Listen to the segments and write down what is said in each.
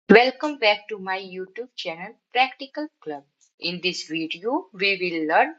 Welcome back to my YouTube channel Practical Club. In this video, we will learn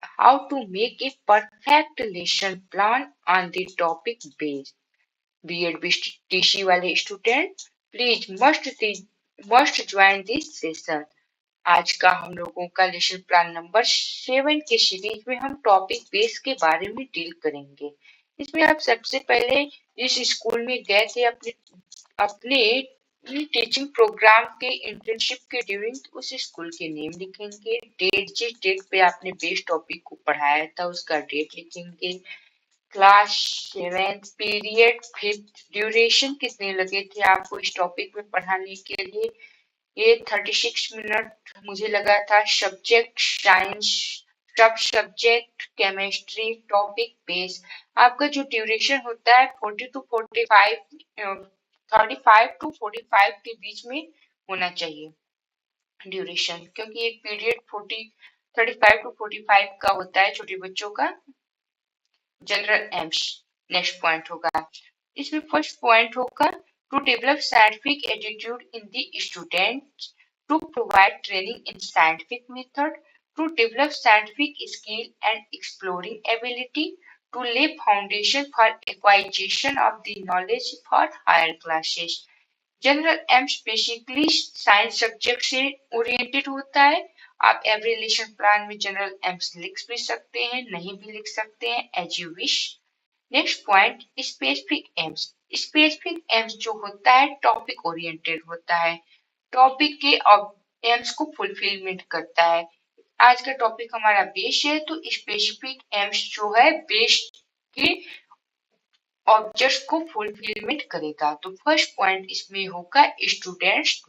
how to make a perfect lesson plan on the topic base. B.Ed BTC वाले student, please must join this session. आज का हम लोगों का lesson plan number 7 के series में हम topic base के बारे में डील करेंगे। इसमें आप सबसे पहले जिस स्कूल में गए थे अपने अपने टीचिंग प्रोग्राम के इंटर्नशिप के ड्यूरिंग उस स्कूल के नेम लिखेंगे, डेट जिस डेट पे आपने बेस टॉपिक को पढ़ाया था उसका डेट लिखेंगे, क्लास 7 पीरियड 5 ड्यूरेशन कितने लगे थे आपको इस टॉपिक में पढ़ाने के लिए। ये 36 मिनट मुझे लगा था। सब्जेक्ट साइंस, सब सब्जेक्ट केमिस्ट्री, टॉपिक बेस आपका जो ड्यूरेशन होता है 40 टू 45 35 टू 45 के बीच में होना चाहिए ड्यूरेशन, क्योंकि एक पीरियड 35 टू 45 का होता है छोटे बच्चों का जनरल एम्स। नेक्स्ट पॉइंट होगा, इसमें फर्स्ट पॉइंट होगा to develop scientific attitude in the student, to provide training in scientific method, to develop scientific skill and exploring ability, to lay foundation for acquisition of the knowledge for higher classes. General aims basically science subject से oriented होता है। आप every lesson plan में general aims लिख भी सकते हैं, नहीं भी लिख सकते हैं, as you wish. Next point, specific aims. Specific aims जो होता है टॉपिक ओरिएंटेड होता है, टॉपिक के एम्स को फुलफिलमेंट करता है। आज का टॉपिक हमारा बेस है, तो स्पेसिफिक एम्स जो है बेस के ऑब्जेक्ट्स को फुलफिलमेंट करेगा। तो फर्स्ट पॉइंट इसमें होगा students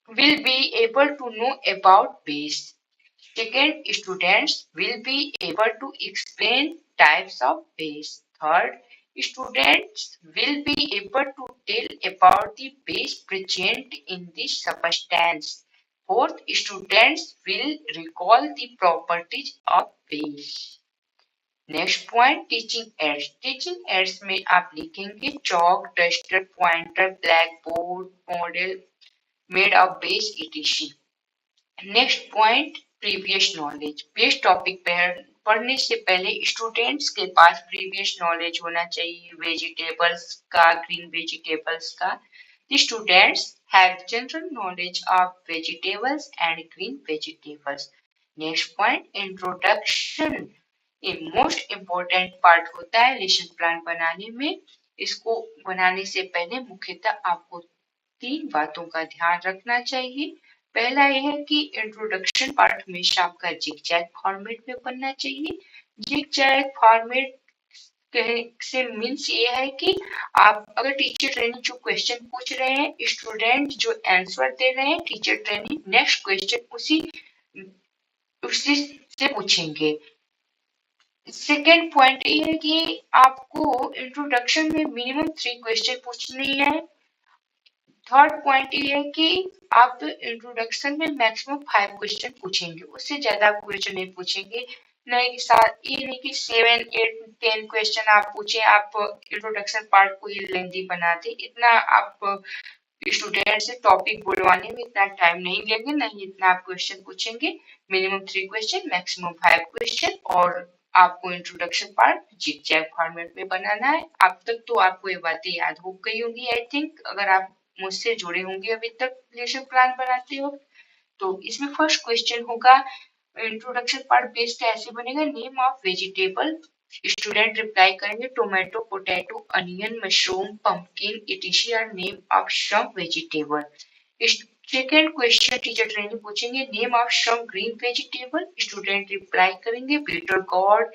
will be able to know about base. Second, students will be able to explain types of base. Third, students will be able to tell about the base present in the substance. Fourth, students will recall the properties of base. Next point, teaching ads. Teaching ads में आप लिखेंगे chalk, duster, pointer, black board, model made of base etc. Next point, previous knowledge. Base topic पढ़ने से पहले students के पास previous knowledge होना चाहिए vegetables का, ग्रीन वेजिटेबल्स का। The students have general knowledge of vegetables and green vegetables. Next point, introduction। ये most important part होता है लेसन प्लान बनाने में। इसको बनाने से पहले मुख्यतः आपको 3 बातों का ध्यान रखना चाहिए। पहला यह है कि इंट्रोडक्शन पार्ट हमेशा आपका जिग-जैग फॉर्मेट में बनना चाहिए। जिग-जैग फॉर्मेट से मीन्स ये है कि आप अगर टीचर ट्रेनिंग जो क्वेश्चन पूछ रहे हैं, स्टूडेंट जो आंसर दे रहे हैं, टीचर ट्रेनिंग नेक्स्ट क्वेश्चन उसी से पूछेंगे। सेकेंड पॉइंट ये है कि आपको इंट्रोडक्शन में मिनिमम 3 क्वेश्चन पूछने हैं। थर्ड पॉइंट ये है कि आप इंट्रोडक्शन में मैक्सिमम 5 क्वेश्चन पूछेंगे, उससे ज्यादा क्वेश्चन नहीं पूछेंगे। नहीं ये नहीं कि 7, 8, 10 क्वेश्चन आप पूछे, आप इंट्रोडक्शन पार्ट को ही लेंदी बना दे। इतना आप स्टूडेंट से टॉपिक बुलवाने में इतना टाइम नहीं लेंगे, नहीं इतना आप क्वेश्चन पूछेंगे। मिनिमम 3 क्वेश्चन, मैक्सिमम 5 क्वेश्चन, और आपको इंट्रोडक्शन पार्ट जिग-जैग फॉर्मेट में बनाना है। अब तक तो आपको ये बातें याद हो गई होंगी आई थिंक, अगर आप मुझसे जुड़े होंगे अभी तक लेसन प्लान बनाते हो। तो इसमें फर्स्ट क्वेश्चन होगा, इंट्रोडक्शन पार्ट बेस्ड ऐसे बनेगा, name of vegetable. Student reply करेंगे tomato, potato, onion, mushroom, pumpkin etc are name of some vegetable. Second question teacher training पूछेंगे, name of some green vegetable. Student reply करेंगे bitter gourd,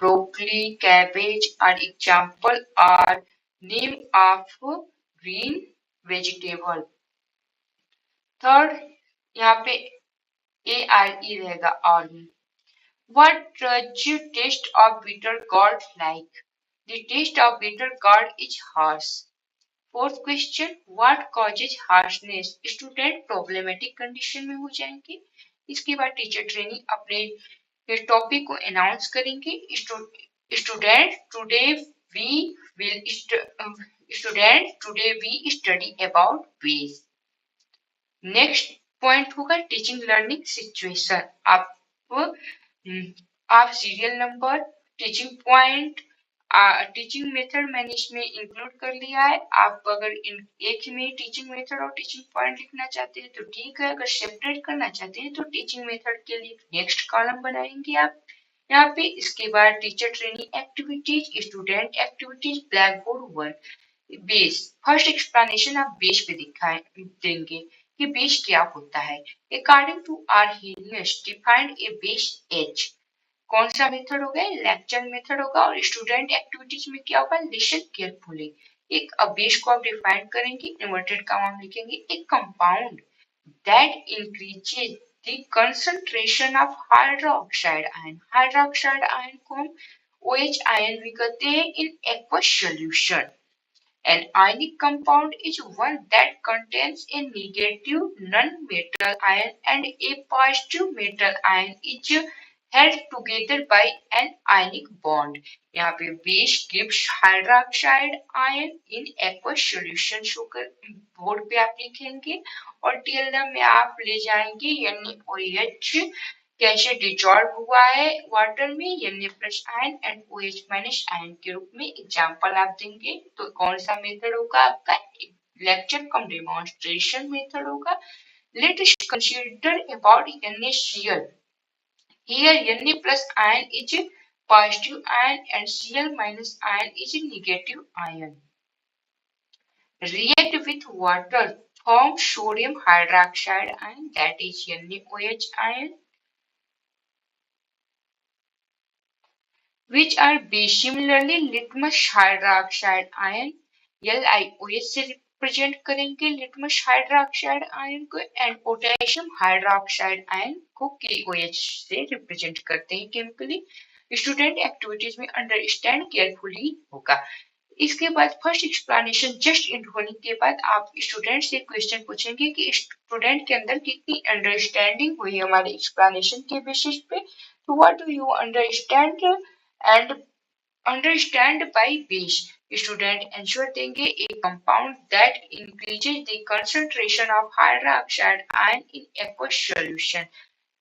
broccoli, cabbage are example are name of green vegetable. Third, यहाँ पे ARE रहेगा army. What does the taste of bitter gourd like? The taste of bitter gourd is harsh. Fourth question, what causes harshness? Student problematic condition में हो जाएंगे। इसके बाद teacher training अपने topic को अनाउंस करेंगे। Student today we will student today we study about base. Next point होगा teaching learning situation. आप serial number, teaching point, teaching method मैंने इसमें इंक्लूड कर लिया है। आप अगर इन एक में टीचिंग मेथड और टीचिंग पॉइंट लिखना चाहते हैं तो ठीक है, अगर सेपरेट करना चाहते हैं तो टीचिंग मेथड के लिए नेक्स्ट कॉलम बनाएंगे आप यहाँ पे। इसके बाद teacher training activities, student activities, black board work, base. First explanation आप बेस पे दिखाए देंगे कि बेस क्या होता है। According to Arrhenius defined a base H. कौन सा मेथड होगा? लेक्चर मेथड होगा। और स्टूडेंट एक्टिविटीज में क्या होगा? Listen carefully. एक बेस को आप डिफाइन करेंगे, इन्वर्टेड कॉमा में लिखेंगे, एक compound that increases the concentration of hydroxide ion. Hydroxide ion को हम OH आयन भी कहते हैं इन aqueous solution. An ionic compound is one that contains a negative non-metal ion and a positive metal ion is held together by an ionic bond. यहाँ पे base gives hydroxide ion in aqueous solution shocker board पे आप लिखेंगे और TLM में आप ले जाएंगे NaOH कैसे डिजॉल्व हुआ है वाटर में, Na+ ion and OH- ion के रूप में एग्जांपल आप देंगे। तो कौन सा मेथड होगा आपका? लेक्चर कम डेमोन्स्ट्रेशन मेथड होगा। Let us consider about NaCl। Here Na+ ion is positive ion and Cl- ion is negative ion. React with water, form sodium hydroxide ion, that is NaOH ion, which are base. Similarly, litmus hydroxide ion LiOH से represent करेंगे litmus hydroxide ion को, and potassium hydroxide ion को KOH से represent करते हैं chemically. Student activities में understand carefully होगा। इसके बाद फर्स्ट एक्सप्लेनेशन जस्ट इन होने के बाद आप स्टूडेंट से क्वेश्चन पूछेंगे कि स्टूडेंट के अंदर कितनी अंडरस्टैंडिंग हुई हमारे एक्सप्लेनेशन के बेसिस पे। तो what do you understand and understand by base. Student answer देंगे a compound that increases the concentration of hydroxide ion in aqueous solution.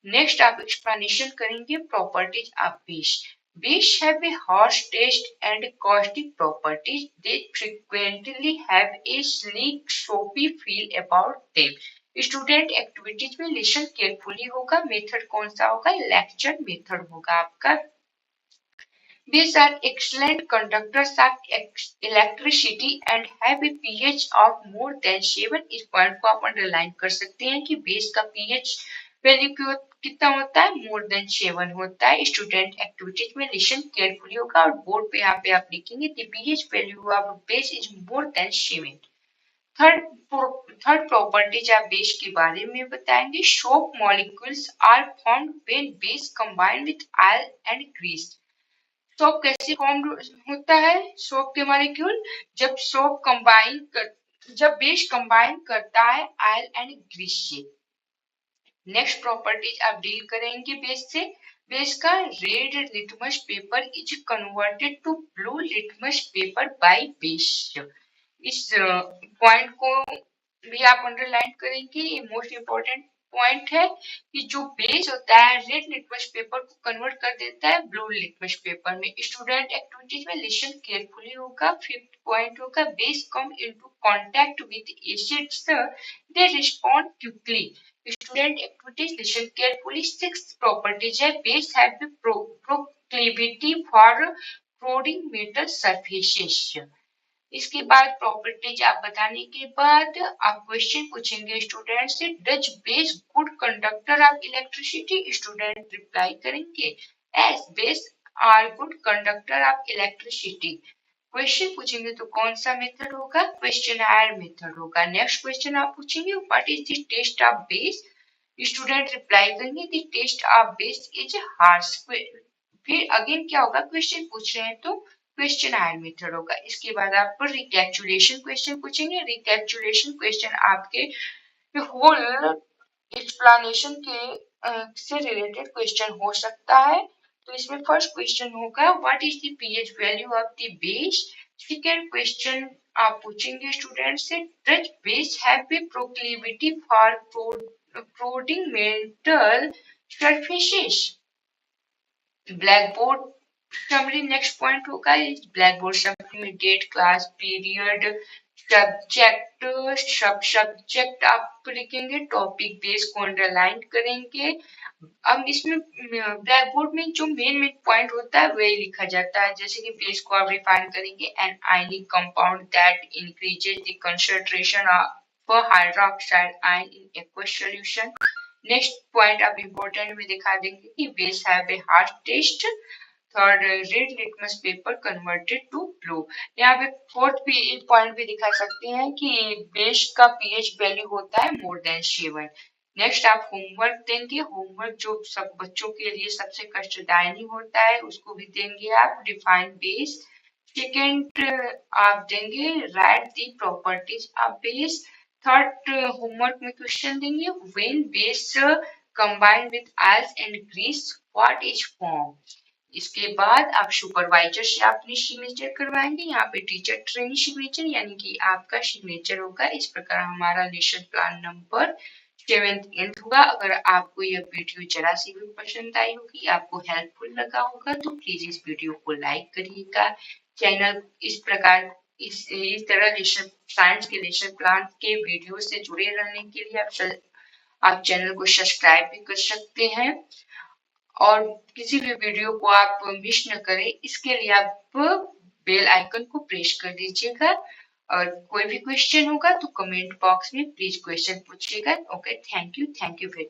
Next आप एक्सप्लेनेशन करेंगे properties of base. Bees have a harsh taste and caustic properties. They frequently have a sleek, soapy feel about them. Student activities में listen carefully होगा। Method कौन सा होगा? Lecture method होगा आपका। Bees are excellent conductors of electricity and have a pH of more than 7। इस point को आप अंडरलाइन कर सकते हैं कि बेस का pH वैल्यू कितना होता है? मोर देन 7 होता है। स्टूडेंट एक्टिविटीज में लिसन केयरफुली होगा और बोर्ड पे यहाँ पे आप लिखेंगे the pH value of base is more than 7। Third properties आप बेस के बारे में बताएंगे। Soap molecules are formed when base combine with oil and grease. Soap कैसे फॉर्म होता है? सोप के मॉलिक्यूल जब बेस कंबाइन करता है ऑयल एंड ग्रीस से। नेक्स्ट प्रॉपर्टीज आप डील करेंगे बेस से। बेस का red litmus paper is converted to blue litmus paper by base. इस पॉइंट को भी आप अंडरलाइन करेंगे। ये मोस्ट इंपॉर्टेंट पॉइंट है कि जो बेस होता है रेड लिटमस पेपर को कन्वर्ट कर देता है ब्लू लिटमस पेपर में। स्टूडेंट एक्टिविटीज में लिसन केयरफुली होगा। फिफ्थ पॉइंट होगा base come into contact with acids they respond quickly. Student activities listen carefully. Sixth properties है base have proclivity for coding metal surfaces. इसके बाद properties आप बताने के बाद आप क्वेश्चन पूछेंगे स्टूडेंट से, does base good conductor of electricity? Student reply करेंगे yes base are good conductor of electricity. Question पूछेंगे तो कौन सा मेथड होगा? क्वेश्चनर मेथड होगा। नेक्स्ट क्वेश्चन आप पूछेंगे what is the test of base? Student reply करेंगे the test of base is harsh. फिर अगेन क्या होगा? क्वेश्चन पूछ रहे हैं तो क्वेश्चन आयर मेथड होगा। इसके बाद आप रिकैप्चुलेशन क्वेश्चन पूछेंगे। रिकैप्चुलेशन क्वेश्चन आपके होल एक्सप्लेनेशन के से रिलेटेड क्वेश्चन हो सकता है। तो इसमें फर्स्ट क्वेश्चन होगा what is the pH value of the base. Second question आप पूछेंगे स्टूडेंट से does base have a proclivity for prodding mental surfaces. Blackboard summary next point होगा ब्लैक बोर्ड समरी में date class period subject sub subject आप लिखेंगे topic base को underline करेंगे। अब इसमें ब्लैक बोर्ड में जो मेन पॉइंट होता है वही लिखा जाता है जैसे कि बेस को आप रिफाइन करेंगे an ionic compound that increases the concentration of hydroxide ion in aqueous solution. Next point आप इम्पोर्टेंट में दिखा देंगे कि base have a hard taste. Third red litmus paper converted to blue. यहाँ पे फोर्थ पॉइंट भी दिखा सकते हैं कि बेस का पीएच वैल्यू होता है मोर देन 7। नेक्स्ट आप होमवर्क देंगे। होमवर्क जो सब बच्चों के लिए सबसे कष्टदायी होता है उसको भी देंगे आप डिफाइन बेस। सेकेंड आप देंगे write the properties of base. Third homework में क्वेश्चन देंगे when base combine with oils and grease what is form. इसके बाद आप सुपरवाइजर से अपनी सिग्नेचर करवाएंगे। यहाँ पे टीचर ट्रेनिंग सिग्नेचर यानी कि आपका सिग्नेचर होगा। इस प्रकार हमारा lesson plan number 7th and होगा। अगर आपको यह वीडियो जरा सी भी पसंद आई होगी आपको हेल्पफुल लगा होगा तो प्लीज इस वीडियो को लाइक करिएगा। चैनल इस प्रकार इस तरह लेसन साइंस के लेसन प्लान के वीडियो से जुड़े रहने के लिए आप चैनल को सब्सक्राइब भी कर सकते हैं और किसी भी वीडियो को आप मिस न करें इसके लिए आप बेल आइकन को प्रेस कर दीजिएगा। और कोई भी क्वेश्चन होगा तो कमेंट बॉक्स में प्लीज क्वेश्चन पूछिएगा। Okay, thank you very